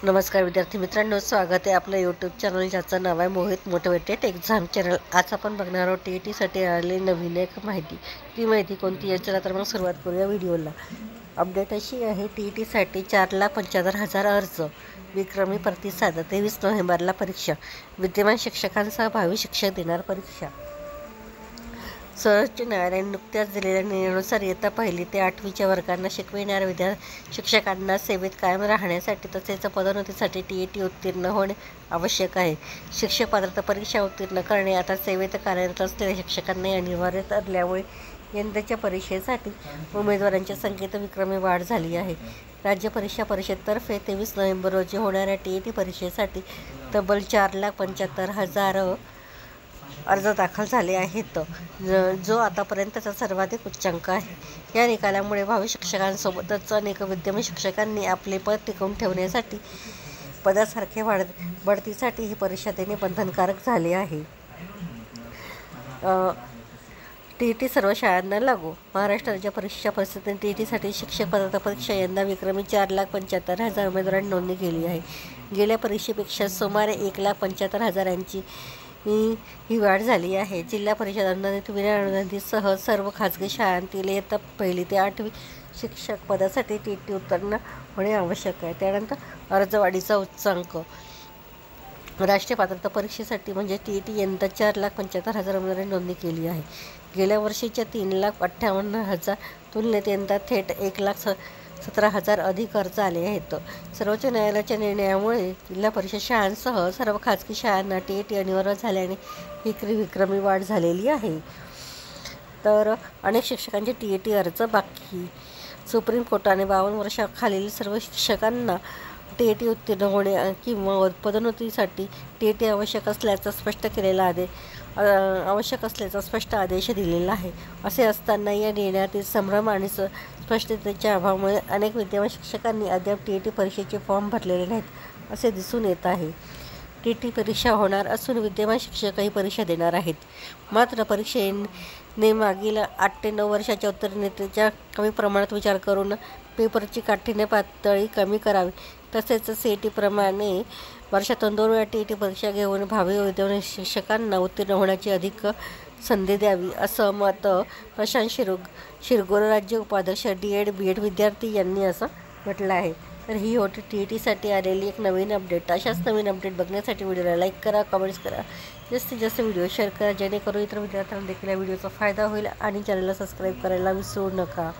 नमस्कार विद्यार्थी मित्रांनो, स्वागत आहे आपल्या यूट्यूब चॅनल ज्याचं नाव आहे मोहित मोटिवेटेड एक्झाम चॅनल। आज आपण बघणार आहोत TETसाठी आलेली नवीन एक माहिती। ती माहिती कोणती आहे, चला तर मग सुरुवात करूया व्हिडिओला। अपडेट अशी आहे, TETसाठी 4,75,000 अर्ज, विक्रमी प्रतिसाद। 23 नोव्हेंबरला परीक्षा, विद्यमान शिक्षकांसह 22 शिक्षक देणार परीक्षा। सर्वोच्च न्यायालयाने नुकत्याच दिलेल्या निर्णयानुसार इयत्ता 1ली ते 8वीच्या वर्गांना शिकविणाऱ्या शिक्षकांना सेवेत कायम राहण्यासाठी तसेच पदोन्नतीसाठी TET उत्तीर्ण होणे आवश्यक आहे। शिक्षक पात्रता परीक्षा उत्तीर्ण करणे आता सेवेत कार्यरत असलेल्या शिक्षकांनाही अनिवार्य ठरल्यामुळे यंदाच्या परीक्षेसाठी उमेदवारांच्या संख्येत विक्रमी वाढ झाली आहे। राज्य परीक्षा परिषदेतर्फे 23 नोव्हेंबर रोजी होणाऱ्या TET परीक्षेसाठी तब्बल 4,75,000 अर्ज दाखल झाले आहेत, जो आतापर्यंतचा सर्वाधिक उच्चांक आहे। या निकालामुळे भावी शिक्षकांसोबतच अनेक विद्यमान शिक्षकांनी आपले पद टिकवून ठेवण्यासाठी पदासारखे बढतीसाठी ही परीक्षा देणे बंधनकारक झाले आहे। TET सर्व शाळांना लागू। महाराष्ट्र राज्य परीक्षा परिषदेने TETसाठी शिक्षक पात्रता परीक्षा यंदा विक्रमी 4,75,000 उमेदवारांनी नोंदणी केली आहे। गेल्या परीक्षेपेक्षा सुमारे 1,75,000 ही वाढ झाली आहे। जिल्हा परिषद अनुदानित, विनाअनुदानितसह सर्व खाजगी शाळांतील इयत्ता 1ली ते 8वी शिक्षक पदासाठी TET उत्तीर्ण होणे आवश्यक आहे। त्यानंतर अर्जवाढीचा उच्चांक। राष्ट्रीय पात्रता परीक्षेसाठी म्हणजे TET यंदा 4,75,000 उमेदवारांनी नोंदणी केली आहे। गेल्या वर्षीच्या 3,58,000 तुलनेत यंदा थेट 1,17,000 अधिक अर्ज आले आहेत। सर्वोच्च न्यायालयाच्या निर्णयामुळे जिल्हा परिषद शाळांसह सर्व खाजगी शाळांना TET अनिवार्य झाल्याने विक्रमी वाढ झालेली आहे। तर अनेक शिक्षकांचे TET अर्ज बाकी। सुप्रीम कोर्टाने 52 वर्षाखालील सर्व शिक्षकांना TET उत्तीर्ण होणे किंवा पदोन्नतीसाठी TET आवश्यक असल्याचा स्पष्ट आदेश दिलेला आहे। असे असताना या निर्णयातील संभ्रम आणि स्पष्टतेच्या अभावामुळे अनेक विद्यमान शिक्षकांनी अद्याप TET परीक्षेचे फॉर्म भरलेले नाहीत असे दिसून येत आहे। TET परीक्षा होणार असून विद्यमान शिक्षकही परीक्षा देणार आहेत, मात्र परीक्षेने मागील 8 ते 9 वर्षाच्या उत्तीर्णतेचा कमी प्रमाणात विचार करून पेपरची काठीण्य पातळी कमी करावी, तसेच CET प्रमाणे वर्षातून 2 वेळा TET परीक्षा घेऊन भावी विद्यमान शिक्षकांना उत्तीर्ण होण्याची अधिक संधी द्यावी, असं मत प्रशांत शिरगोर, राज्य उपाध्यक्ष DED BED विद्यार्थी यांनी असं म्हटलं आहे। तर ही होती TETसाठी आलेली एक नवीन अपडेट। अशाच नवीन अपडेट बघण्यासाठी व्हिडिओला लाईक करा, कमेंट्स करा, जास्तीत जास्त व्हिडिओ शेअर करा, जेणेकरून इतर विद्यार्थ्यांना देखील या व्हिडिओचा फायदा होईल, आणि चॅनलला सबस्क्राईब करायला विसरू नका।